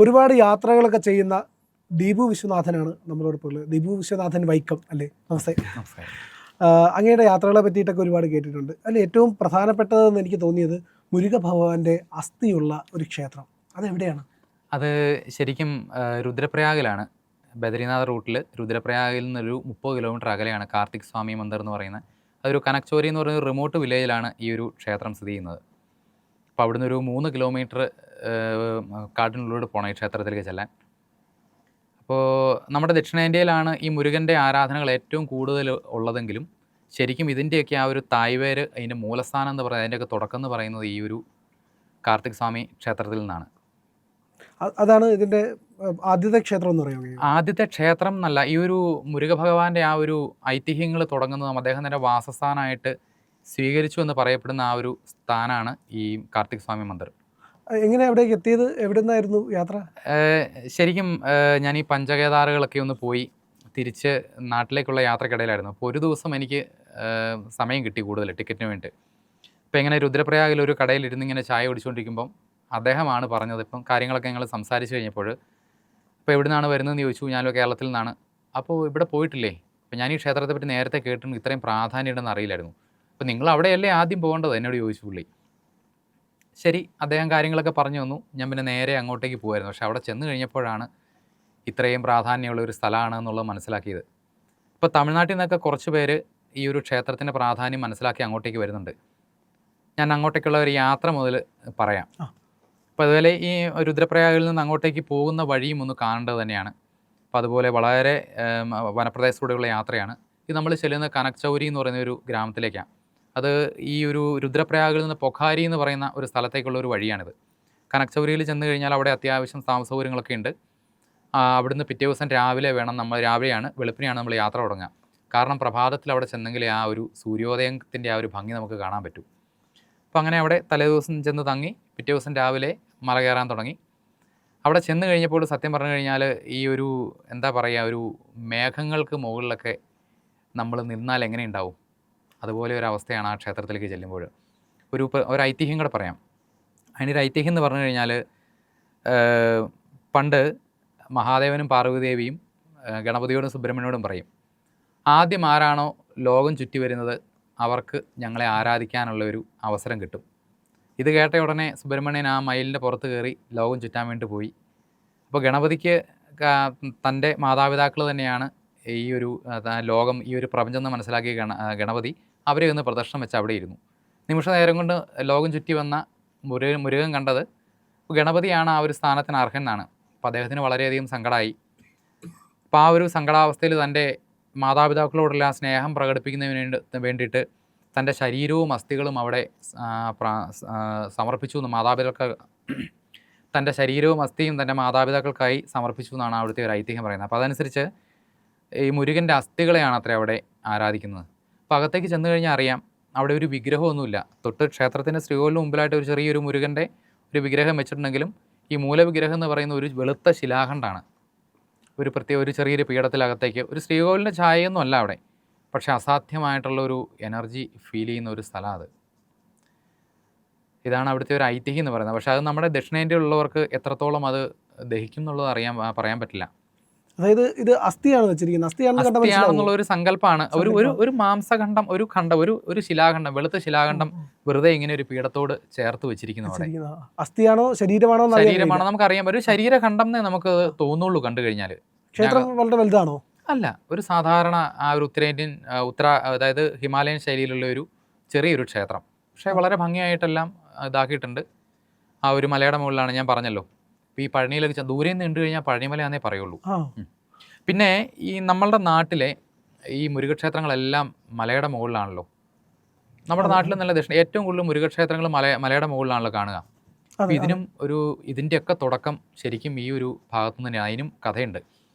ഒരുപാട് യാത്രകളൊക്കെ ചെയ്യുന്ന ദീപു വിശ്വനാഥനാണ് നമ്മളോടൊപ്പം ഉള്ളത്. ദീപു വിശ്വനാഥൻ വൈക്കം അല്ലേ? നമസ്തേ. അങ്ങയുടെ യാത്രകളെ പറ്റിയിട്ടൊക്കെ ഒരുപാട് കേട്ടിട്ടുണ്ട്. അതിൽ ഏറ്റവും പ്രധാനപ്പെട്ടതെന്ന് എനിക്ക് തോന്നിയത് മുരുക ഭഗവാന്റെ അസ്ഥിയുള്ള ഒരു ക്ഷേത്രം, അതെവിടെയാണ്? അത് ശരിക്കും രുദ്രപ്രയാഗിലാണ്. ബദരിനാഥ് റൂട്ടിൽ രുദ്രപ്രയാഗിൽ നിന്നൊരു 30 കിലോമീറ്റർ അകലെയാണ് കാർത്തിക് സ്വാമി മന്ദിർ എന്ന് പറയുന്നത്. അതൊരു കനക്ചോരി എന്ന് പറയുന്ന റിമോട്ട് വില്ലേജിലാണ് ഈ ഒരു ക്ഷേത്രം സ്ഥിതി ചെയ്യുന്നത്. അപ്പോൾ അവിടുന്ന് ഒരു 3 കിലോമീറ്റർ കാട്ടിനുള്ളിലൂടെ പോകണം ഈ ക്ഷേത്രത്തിലേക്ക് ചെല്ലാൻ. അപ്പോൾ നമ്മുടെ ദക്ഷിണേന്ത്യയിലാണ് ഈ മുരുകൻ്റെ ആരാധനകൾ ഏറ്റവും കൂടുതൽ ഉള്ളതെങ്കിലും ശരിക്കും ഇതിൻ്റെയൊക്കെ ആ ഒരു തായ്വേര്, അതിൻ്റെ മൂലസ്ഥാനം എന്ന് പറയുന്നത്, അതിൻ്റെയൊക്കെ തുടക്കം എന്ന് പറയുന്നത് ഈ ഒരു കാർത്തിക് സ്വാമി ക്ഷേത്രത്തിൽ നിന്നാണ്. അതാണ് ഇതിൻ്റെ ആദ്യത്തെ ക്ഷേത്രം എന്ന് പറയുന്നത്. ആദ്യത്തെ ക്ഷേത്രം എന്നല്ല, ഈ ഒരു മുരുക ഭഗവാന്റെ ആ ഒരു ഐതിഹ്യങ്ങൾ തുടങ്ങുന്നതും അദ്ദേഹത്തിൻ്റെ വാസസ്ഥാനമായിട്ട് സ്വീകരിച്ചു എന്ന് പറയപ്പെടുന്ന ആ ഒരു സ്ഥാനമാണ് ഈ കാർത്തിക് സ്വാമി മന്ദിർ. എങ്ങനെ അവിടേക്ക് എത്തിയത്? എവിടെ നിന്നായിരുന്നു യാത്ര? ശരിക്കും ഞാൻ ഈ പഞ്ചകേദാറുകളൊക്കെ ഒന്ന് പോയി തിരിച്ച് നാട്ടിലേക്കുള്ള യാത്രക്കിടയിലായിരുന്നു. അപ്പോൾ ഒരു ദിവസം എനിക്ക് സമയം കിട്ടി കൂടുതൽ ടിക്കറ്റിന് വേണ്ടി. ഇപ്പോൾ ഇങ്ങനെ രുദ്രപ്രയാഗിൽ ഒരു കടയിലിരുന്ന് ഇങ്ങനെ ചായ കുടിച്ചുകൊണ്ടിരിക്കുമ്പം അദ്ദേഹമാണ് പറഞ്ഞത്, ഇപ്പം കാര്യങ്ങളൊക്കെ ഞങ്ങൾ സംസാരിച്ച് കഴിഞ്ഞപ്പോൾ, ഇപ്പോൾ എവിടെ നിന്നാണ് വരുന്നതെന്ന് ചോദിച്ചു. ഞാനോ കേരളത്തിൽ നിന്നാണ്. അപ്പോൾ ഇവിടെ പോയിട്ടില്ലേ? അപ്പോൾ ഞാൻ ഈ ക്ഷേത്രത്തെ പറ്റി നേരത്തെ കേട്ടിട്ടുണ്ട്, ഇത്രയും പ്രാധാന്യം ഉണ്ടെന്ന് അറിയില്ലായിരുന്നു. അപ്പോൾ നിങ്ങൾ അവിടെയല്ലേ ആദ്യം പോകേണ്ടത് എന്നോട് ചോദിച്ചു പുള്ളി. ശരി, അദ്ദേഹം കാര്യങ്ങളൊക്കെ പറഞ്ഞു തന്നു. ഞാൻ പിന്നെ നേരെ അങ്ങോട്ടേക്ക് പോകുമായിരുന്നു. പക്ഷേ അവിടെ ചെന്ന് കഴിഞ്ഞപ്പോഴാണ് ഇത്രയും പ്രാധാന്യമുള്ള ഒരു സ്ഥലമാണ് എന്നുള്ളത് മനസ്സിലാക്കിയത്. ഇപ്പോൾ തമിഴ്നാട്ടിൽ നിന്നൊക്കെ കുറച്ച് പേര് ഈ ഒരു ക്ഷേത്രത്തിൻ്റെ പ്രാധാന്യം മനസ്സിലാക്കി അങ്ങോട്ടേക്ക് വരുന്നുണ്ട്. ഞാൻ അങ്ങോട്ടേക്കുള്ള ഒരു യാത്ര മുതൽ പറയാം. അപ്പോൾ അതുപോലെ ഈ രുദ്രപ്രയാഗിൽ നിന്ന് അങ്ങോട്ടേക്ക് പോകുന്ന വഴിയും ഒന്ന് കാണേണ്ടത് തന്നെയാണ്. അപ്പോൾ അതുപോലെ വളരെ വനപ്രദേശത്തൂടെയുള്ള യാത്രയാണ്. ഇത് നമ്മൾ ചെല്ലുന്ന കനക്ചൗരി എന്ന് പറയുന്ന ഒരു ഗ്രാമത്തിലേക്കാണ്. അത് ഈ ഒരു രുദ്രപ്രയാഗിൽ നിന്ന് പൊഖാരി എന്ന് പറയുന്ന ഒരു സ്ഥലത്തേക്കുള്ള ഒരു വഴിയാണിത്. കനക്ചൗരിയിൽ ചെന്ന് കഴിഞ്ഞാൽ അവിടെ അത്യാവശ്യം താമസ സൗകര്യങ്ങളൊക്കെ ഉണ്ട്. അവിടുന്ന് പിറ്റേ ദിവസം രാവിലെ വേണം, നമ്മൾ വെളുപ്പിനെയാണ് നമ്മൾ യാത്ര തുടങ്ങുക. കാരണം പ്രഭാതത്തിൽ അവിടെ ചെന്നെങ്കിൽ ആ ഒരു സൂര്യോദയത്തിൻ്റെ ആ ഒരു ഭംഗി നമുക്ക് കാണാൻ പറ്റും. അപ്പോൾ അങ്ങനെ അവിടെ തലേദിവസം ചെന്ന് തങ്ങി പിറ്റേ ദിവസം രാവിലെ മല കയറാൻ തുടങ്ങി. അവിടെ ചെന്ന് കഴിഞ്ഞപ്പോൾ സത്യം പറഞ്ഞു കഴിഞ്ഞാൽ ഈ ഒരു എന്താ പറയുക, ഒരു മേഘങ്ങൾക്ക് മുകളിലൊക്കെ നമ്മൾ നിന്നാൽ എങ്ങനെ ഉണ്ടാവും, അതുപോലെ ഒരു അവസ്ഥയാണ് ആ ക്ഷേത്രത്തിലേക്ക് ചെല്ലുമ്പോൾ. ഒരു ഐതിഹ്യം കൂടെ പറയാം. അതിനൊരു ഐതിഹ്യം എന്ന് പറഞ്ഞു കഴിഞ്ഞാൽ, പണ്ട് മഹാദേവനും പാർവതിദേവിയും ഗണപതിയോടും സുബ്രഹ്മണ്യനോടും പറയും, ആദ്യം ആരാണോ ലോകം ചുറ്റി വരുന്നത് അവർക്ക് ഞങ്ങളെ ആരാധിക്കാനുള്ള ഒരു അവസരം കിട്ടും. ഇത് കേട്ട ഉടനെ സുബ്രഹ്മണ്യൻ ആ മയിലിൻ്റെ പുറത്ത് കയറി ലോകം ചുറ്റാൻ വേണ്ടി പോയി. അപ്പോൾ ഗണപതിക്ക് തൻ്റെ മാതാപിതാക്കൾ തന്നെയാണ് ഈ ഒരു ലോകം, ഈ ഒരു പ്രപഞ്ചം എന്ന് മനസ്സിലാക്കിയ ഗണപതി അവരെ ഒന്ന് പ്രദർശനം വെച്ച് അവിടെ ഇരുന്നു. നിമിഷ നേരം കൊണ്ട് ലോകം ചുറ്റി വന്ന മുരുകൻ കണ്ടത് ഗണപതിയാണ് ആ ഒരു സ്ഥാനത്തിന് അർഹനാണ്. അപ്പോൾ അദ്ദേഹത്തിന് വളരെയധികം സങ്കടമായി. അപ്പോൾ ആ ഒരു സങ്കടാവസ്ഥയിൽ തൻ്റെ മാതാപിതാക്കളോടുള്ള ആ സ്നേഹം പ്രകടിപ്പിക്കുന്നതിന് വേണ്ടിയിട്ട് തൻ്റെ ശരീരവും അസ്ഥികളും അവിടെ സമർപ്പിച്ചു എന്ന് തൻ്റെ ശരീരവും അസ്ഥിയും തൻ്റെ മാതാപിതാക്കൾക്കായി സമർപ്പിച്ചു എന്നാണ് അവിടുത്തെ ഒരു ഐതിഹ്യം പറയുന്നത്. അപ്പോൾ അതനുസരിച്ച് ഈ മുരുകൻ്റെ അസ്ഥികളെയാണ് അത്ര അവിടെ ആരാധിക്കുന്നത്. അപ്പോൾ അകത്തേക്ക് ചെന്ന് കഴിഞ്ഞാൽ അറിയാം, അവിടെ ഒരു വിഗ്രഹമൊന്നുമില്ല. തൊട്ട് ക്ഷേത്രത്തിൻ്റെ ശ്രീകോവിലിന് മുമ്പിലായിട്ട് ഒരു ചെറിയൊരു മുരുകൻ്റെ ഒരു വിഗ്രഹം വെച്ചിട്ടുണ്ടെങ്കിലും ഈ മൂലവിഗ്രഹം എന്ന് പറയുന്ന ഒരു വെളുത്ത ശിലാഖണ്ഡാണ്. ഒരു ചെറിയൊരു പീഠത്തിലകത്തേക്ക്, ഒരു ശ്രീകോവിലിൻ്റെ ഛായയൊന്നും അല്ല അവിടെ, പക്ഷേ അസാധ്യമായിട്ടുള്ള ഒരു എനർജി ഫീൽ ചെയ്യുന്ന ഒരു സ്ഥലം അത്. ഇതാണ് അവിടുത്തെ ഒരു ഐതിഹ്യം എന്ന് പറയുന്നത്. പക്ഷേ അത് നമ്മുടെ ദക്ഷിണേന്ത്യയിലുള്ളവർക്ക് എത്രത്തോളം അത് ദഹിക്കും എന്നുള്ളത് പറയാൻ പറ്റില്ല. അതായത് ഇത് അസ്ഥിയാണ് വെച്ചിരിക്കുന്നത്, അസ്ഥിയാണെന്നുള്ള ഒരു സങ്കല്പമാണ്. ഒരു മാംസഖണ്ഡം, ഒരു ശിലാഖണ്ഡം, വെളുത്ത ശിലാഖണ്ഡം വെറുതെ ഇങ്ങനെ ഒരു പീഠത്തോട് ചേർത്ത് വെച്ചിരിക്കുന്നു. അസ്ഥിയാണോ ശരീരമാണോ നമുക്കറിയാം. ഒരു ശരീരഖണ്ഡം എന്നേ നമുക്ക് തോന്നുള്ളൂ കണ്ടു കഴിഞ്ഞാൽ. ക്ഷേത്രം വളരെ വലുതാണോ? അല്ല, ഒരു സാധാരണ ആ ഒരു ഉത്തരേന്ത്യൻ അതായത് ഹിമാലയൻ ശൈലിയിലുള്ള ഒരു ചെറിയൊരു ക്ഷേത്രം. പക്ഷേ വളരെ ഭംഗിയായിട്ടെല്ലാം ഇതാക്കിയിട്ടുണ്ട്. ആ ഒരു മലയുടെ മുകളിലാണ്, ഞാൻ പറഞ്ഞല്ലോ. ഇപ്പോൾ ഈ പഴനിയിലൊക്കെ ദൂരെ നിന്ന് കണ്ടു കഴിഞ്ഞാൽ പഴനിമലയാന്നേ പറയുള്ളൂ. പിന്നെ ഈ നമ്മളുടെ നാട്ടിലെ ഈ മുരുകക്ഷേത്രങ്ങളെല്ലാം മലയുടെ മുകളിലാണല്ലോ. നമ്മുടെ നാട്ടിൽ നല്ല ഏറ്റവും കൂടുതൽ മുരുകക്ഷേത്രങ്ങൾ മലയുടെ മുകളിലാണല്ലോ കാണുക. അപ്പോൾ ഇതിൻ്റെയൊക്കെ തുടക്കം ശരിക്കും ഈ ഒരു ഭാഗത്തു തന്നെയാണ്. അതിനും കഥയുണ്ട്.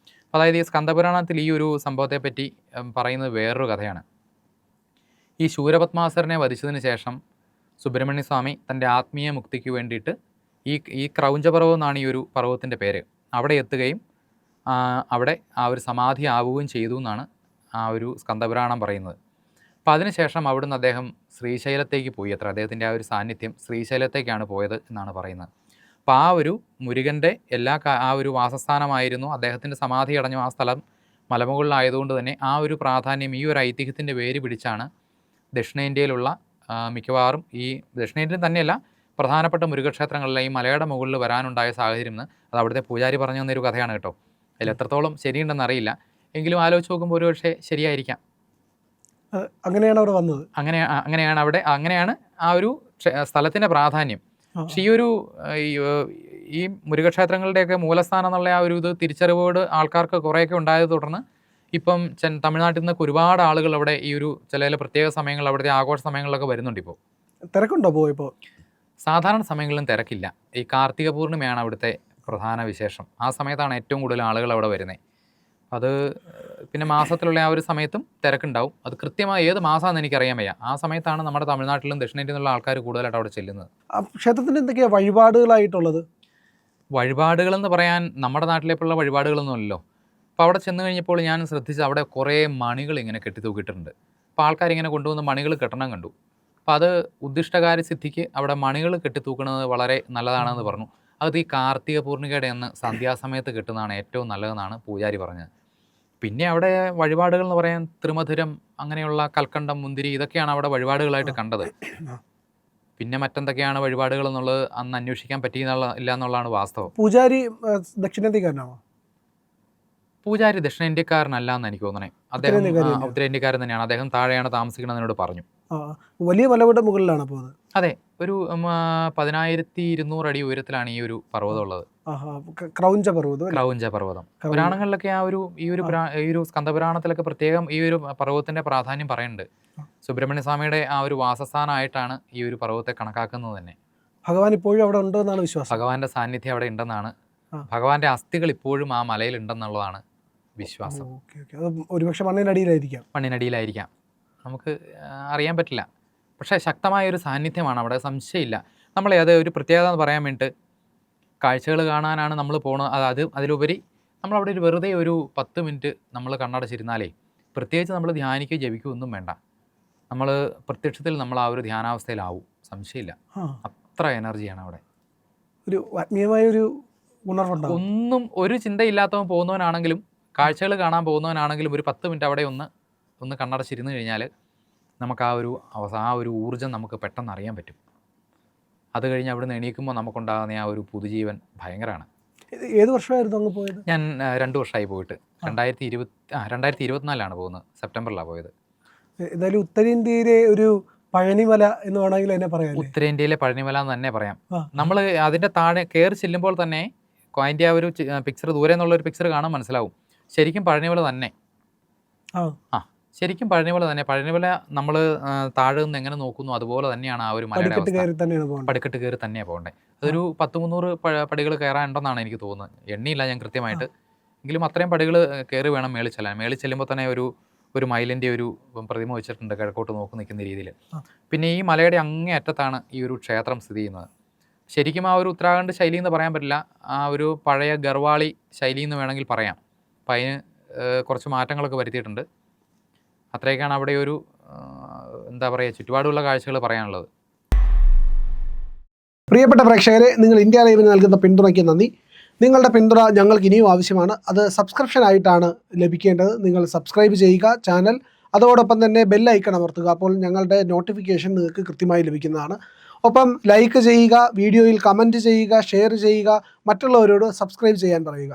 അതായത് ഈ സ്കന്ദപുരാണത്തിൽ ഈ ഒരു സംഭവത്തെപ്പറ്റി പറയുന്നത് വേറൊരു കഥയാണ്. ഈ ശൂരപത്മാസുരനെ വധിച്ചതിന് ശേഷം സുബ്രഹ്മണ്യ സ്വാമി തൻ്റെ ആത്മീയ മുക്തിക്ക് വേണ്ടിയിട്ട് ഈ ക്രൗഞ്ചപർവ്വം എന്നാണ് ഈ ഒരു പർവ്വതത്തിൻ്റെ പേര്, അവിടെ എത്തുകയും അവിടെ ആ ഒരു സമാധി ആവുകയും ചെയ്തു എന്നാണ് ആ ഒരു സ്കന്ദപുരാണം പറയുന്നത്. അപ്പോൾ അതിനുശേഷം അവിടുന്ന് അദ്ദേഹം ശ്രീശൈലത്തേക്ക് പോയി. അദ്ദേഹത്തിൻ്റെ ആ ഒരു സാന്നിധ്യം ശ്രീശൈലത്തേക്കാണ് പോയത് എന്നാണ് പറയുന്നത്. അപ്പോൾ ആ ഒരു മുരുകൻ്റെ ആ ഒരു വാസസ്ഥാനമായിരുന്നു, അദ്ദേഹത്തിൻ്റെ സമാധി അടഞ്ഞ ആ സ്ഥലം മലമുകളിലായതുകൊണ്ട് തന്നെ ആ ഒരു പ്രാധാന്യം, ഈ ഒരു ഐതിഹ്യത്തിൻ്റെ പേര് പിടിച്ചാണ് ദക്ഷിണേന്ത്യയിലുള്ള മിക്കവാറും ഈ ദക്ഷിണേന്ത്യയിൽ തന്നെയല്ല പ്രധാനപ്പെട്ട മുരുകക്ഷേത്രങ്ങളിലെ ഈ മലയുടെ മുകളിൽ വരാനുണ്ടായ സാഹചര്യം എന്ന് അത് അവിടുത്തെ പൂജാരി പറഞ്ഞു തന്നൊരു കഥയാണ് കേട്ടോ. അതിൽ എത്രത്തോളം ശരിയുണ്ടെന്ന് അറിയില്ല, എങ്കിലും ആലോചിച്ച് നോക്കുമ്പോൾ ഒരു പക്ഷേ ശരിയായിരിക്കാം. അങ്ങനെയാണ് അവിടെ വന്നത്. അങ്ങനെയാണ് ആ ഒരു സ്ഥലത്തിൻ്റെ പ്രാധാന്യം. പക്ഷെ ഈ മുരുകക്ഷേത്രങ്ങളുടെയൊക്കെ മൂലസ്ഥാനം എന്നുള്ള ആ ഒരു ഇത് തിരിച്ചറിവോട് ആൾക്കാർക്ക് കുറേയൊക്കെ ഉണ്ടായത് തുടർന്ന് ഇപ്പം തമിഴ്നാട്ടിൽ നിന്നൊക്കെ ഒരുപാട് ആളുകൾ അവിടെ ഈ ഒരു ചില പ്രത്യേക സമയങ്ങളിൽ, അവിടുത്തെ ആഘോഷ സമയങ്ങളിലൊക്കെ വരുന്നുണ്ട്. ഇപ്പോൾ തിരക്കുണ്ടോ പോയപ്പോൾ? സാധാരണ സമയങ്ങളിലും തിരക്കില്ല. ഈ കാർത്തിക പൂർണ്ണിമയാണ് അവിടുത്തെ പ്രധാന വിശേഷം. ആ സമയത്താണ് ഏറ്റവും കൂടുതൽ ആളുകൾ അവിടെ വരുന്നത്. അത് പിന്നെ മാസത്തിലുള്ള ആ ഒരു സമയത്തും തിരക്കുണ്ടാവും. അത് കൃത്യമായി ഏത് മാസമാണെന്ന് എനിക്കറിയാൻ വയ്യ. ആ സമയത്താണ് നമ്മുടെ തമിഴ്നാട്ടിലും ദക്ഷിണേന്ത്യയിൽ നിന്നുള്ള ആൾക്കാർ കൂടുതലായിട്ട് അവിടെ ചെല്ലുന്നത്. ക്ഷേത്രത്തിന് എന്തൊക്കെയാണ് വഴിപാടുകളായിട്ടുള്ളത്? വഴിപാടുകളെന്ന് പറയാൻ നമ്മുടെ നാട്ടിലേക്കുള്ള വഴിപാടുകളൊന്നുമല്ലോ. അപ്പോൾ അവിടെ ചെന്ന് കഴിഞ്ഞപ്പോൾ ഞാൻ ശ്രദ്ധിച്ച് അവിടെ കുറേ മണികൾ ഇങ്ങനെ കെട്ടിത്തൂക്കിയിട്ടുണ്ട്. അപ്പോൾ ആൾക്കാരിങ്ങനെ കൊണ്ടുവന്ന് മണികൾ കെട്ടണം കണ്ടു. അപ്പോൾ അത് ഉദ്ദിഷ്ടകാര്യ സിദ്ധിക്ക് അവിടെ മണികൾ കെട്ടിത്തൂക്കുന്നത് വളരെ നല്ലതാണെന്ന് പറഞ്ഞു. അത് ഈ കാർത്തിക പൂർണ്ണിമയുടെ അന്ന് സന്ധ്യാസമയത്ത് കെട്ടുന്നതാണ് ഏറ്റവും നല്ലതെന്നാണ് പൂജാരി പറഞ്ഞത്. പിന്നെ അവിടെ വഴിപാടുകൾ എന്ന് പറയാൻ ത്രിമധുരം, അങ്ങനെയുള്ള കൽക്കണ്ടം, മുന്തിരി, ഇതൊക്കെയാണ് അവിടെ വഴിപാടുകളായിട്ട് കണ്ടത്. പിന്നെ മറ്റെന്തൊക്കെയാണ് വഴിപാടുകൾ എന്നുള്ളത് അന്ന് അന്വേഷിക്കാൻ ഇല്ല എന്നുള്ളതാണ് വാസ്തവം. പൂജാരി ദക്ഷിണേന്ത്യക്കാരനാണോ? പൂജാരി ദക്ഷിണേന്ത്യക്കാരനല്ല എന്ന് എനിക്ക് തോന്നണേ. അദ്ദേഹം ഉത്തരേന്ത്യക്കാരൻ തന്നെയാണ്. അദ്ദേഹം താഴെയാണ് താമസിക്കണമെന്നോട് പറഞ്ഞു. വലിയ മലയുടെ മുകളിലാണ് പോകുന്നത്. അതെ, ഒരു 10,200 അടി ഉയരത്തിലാണ് ഈ ഒരു പർവ്വതം ഉള്ളത്. ക്രൗഞ്ച പർവ്വതം. പുരാണങ്ങളിലൊക്കെ ഈ ഒരു സ്കന്ദപുരാണത്തിലൊക്കെ പ്രത്യേകം ഈ ഒരു പർവ്വതത്തിന്റെ പ്രാധാന്യം പറയുന്നുണ്ട്. സുബ്രഹ്മണ്യ സ്വാമിയുടെ ആ ഒരു വാസസ്ഥാനമായിട്ടാണ് ഈ ഒരു പർവ്വതത്തെ കണക്കാക്കുന്നത് തന്നെ. ഭഗവാൻ ഇപ്പോഴും അവിടെ ഉണ്ടെന്നാണ് വിശ്വാസം. ഭഗവാന്റെ സാന്നിധ്യം അവിടെ ഉണ്ടെന്നാണ്, ഭഗവാന്റെ അസ്ഥികൾ ഇപ്പോഴും ആ മലയിൽ ഉണ്ടെന്നുള്ളതാണ് വിശ്വാസം. ഒരുപക്ഷെ മണ്ണിനടിയിലായിരിക്കാം, നമുക്ക് അറിയാൻ പറ്റില്ല. പക്ഷേ ശക്തമായൊരു സാന്നിധ്യമാണ് അവിടെ, സംശയമില്ല. നമ്മളെ അത് ഒരു പ്രത്യേകത എന്ന് പറയാൻ വേണ്ടിയിട്ട് കാഴ്ചകൾ കാണാനാണ് നമ്മൾ പോകുന്നത്. അതിലുപരി നമ്മളവിടെ വെറുതെ ഒരു 10 മിനിറ്റ് നമ്മൾ കണ്ണടച്ചിരുന്നാലേ, പ്രത്യേകിച്ച് നമ്മൾ ധ്യാനിക്കുകയോ ജപിക്കുകയോ ഒന്നും വേണ്ട, നമ്മൾ പ്രത്യക്ഷത്തിൽ നമ്മൾ ആ ഒരു ധ്യാനാവസ്ഥയിലാവും, സംശയമില്ല. അത്ര എനർജിയാണ് അവിടെ. ഒരു ആത്മീയമായൊരു ഒന്നും ഒരു ചിന്തയില്ലാത്തവൻ പോകുന്നവനാണെങ്കിലും കാഴ്ചകൾ കാണാൻ പോകുന്നവനാണെങ്കിലും ഒരു 10 മിനിറ്റ് അവിടെ ഒന്ന് കണ്ണടച്ചിരുന്ന് കഴിഞ്ഞാൽ നമുക്ക് ആ ഒരു ഊർജ്ജം നമുക്ക് പെട്ടെന്ന് അറിയാൻ പറ്റും. അത് കഴിഞ്ഞ് അവിടെ നിന്ന് എണീക്കുമ്പോൾ നമുക്കുണ്ടാകുന്ന ആ ഒരു പുതുജീവൻ ഭയങ്കരമാണ്. ഏത് വർഷമായിരുന്നു അങ്ങ് പോയത്? ഞാൻ 2 വർഷമായി പോയിട്ട്. 2024 പോകുന്നത്, സെപ്റ്റംബറിലാണ് പോയത്. എന്തായാലും ഉത്തരേന്ത്യയിലെ ഒരു പഴനിമല എന്ന് വേണമെങ്കിൽ എന്നെ പറയാം. ഉത്തരേന്ത്യയിലെ പഴനിമല എന്ന് തന്നെ പറയാം. നമ്മൾ അതിൻ്റെ താഴെ കയറി ചെല്ലുമ്പോൾ തന്നെ അതിൻ്റെ ആ ഒരു പിക്ചർ, ദൂരെ നിന്നുള്ളൊരു പിക്ചർ കാണാൻ മനസ്സിലാവും. ശരിക്കും പഴനിമല തന്നെ. ശരിക്കും പഴനിമല തന്നെ. പഴനിമല നമ്മൾ താഴെ നിന്ന് എങ്ങനെ നോക്കുന്നു അതുപോലെ തന്നെയാണ് ആ ഒരു മലയുടെ അവസ്ഥ. പടിക്കെട്ട് കയറി തന്നെയാണ് പോകേണ്ടത്. അതൊരു 100-300 പടികൾ കയറാനുണ്ടെന്നാണ് എനിക്ക് തോന്നുന്നത്. എണ്ണിയില്ല ഞാൻ കൃത്യമായിട്ട്, എങ്കിലും അത്രയും പടികൾ കയറി വേണം മേളിൽ ചെല്ലാൻ. മേളിൽ ചെല്ലുമ്പോൾ തന്നെ ഒരു മയിലിൻ്റെ ഒരു പ്രതിമ വെച്ചിട്ടുണ്ട് കിഴക്കോട്ട് നോക്കി നിൽക്കുന്ന രീതിയിൽ. പിന്നെ ഈ മലയുടെ അങ്ങേ അറ്റത്താണ് ഈ ഒരു ക്ഷേത്രം സ്ഥിതി ചെയ്യുന്നത്. ശരിക്കും ആ ഒരു ഉത്തരാഖണ്ഡ് ശൈലി എന്ന് പറയാൻ പറ്റില്ല, ആ ഒരു പഴയ ഗർവാളി ശൈലി എന്ന് വേണമെങ്കിൽ പറയാം. അപ്പം അതിന് കുറച്ച് മാറ്റങ്ങളൊക്കെ വരുത്തിയിട്ടുണ്ട്. അത്രയൊക്കെയാണ് അവിടെ ഒരു എന്താ പറയുക, ചുറ്റുപാടുള്ള കാഴ്ചകൾ പറയാനുള്ളത്. പ്രിയപ്പെട്ട പ്രേക്ഷകരെ, നിങ്ങൾ ഇന്ത്യ ലൈവിന് നൽകുന്ന പിന്തുണയ്ക്ക് നന്ദി. നിങ്ങളുടെ പിന്തുണ ഞങ്ങൾക്ക് ഇനിയും ആവശ്യമാണ്. അത് സബ്സ്ക്രിപ്ഷനായിട്ടാണ് ലഭിക്കേണ്ടത്. നിങ്ങൾ സബ്സ്ക്രൈബ് ചെയ്യുക ചാനൽ, അതോടൊപ്പം തന്നെ ബെൽ ഐക്കൺ അമർത്തുക. അപ്പോൾ ഞങ്ങളുടെ നോട്ടിഫിക്കേഷൻ നിങ്ങൾക്ക് കൃത്യമായി ലഭിക്കുന്നതാണ്. ഒപ്പം ലൈക്ക് ചെയ്യുക, വീഡിയോയിൽ കമൻറ്റ് ചെയ്യുക, ഷെയർ ചെയ്യുക, മറ്റുള്ളവരോട് സബ്സ്ക്രൈബ് ചെയ്യാൻ പറയുക.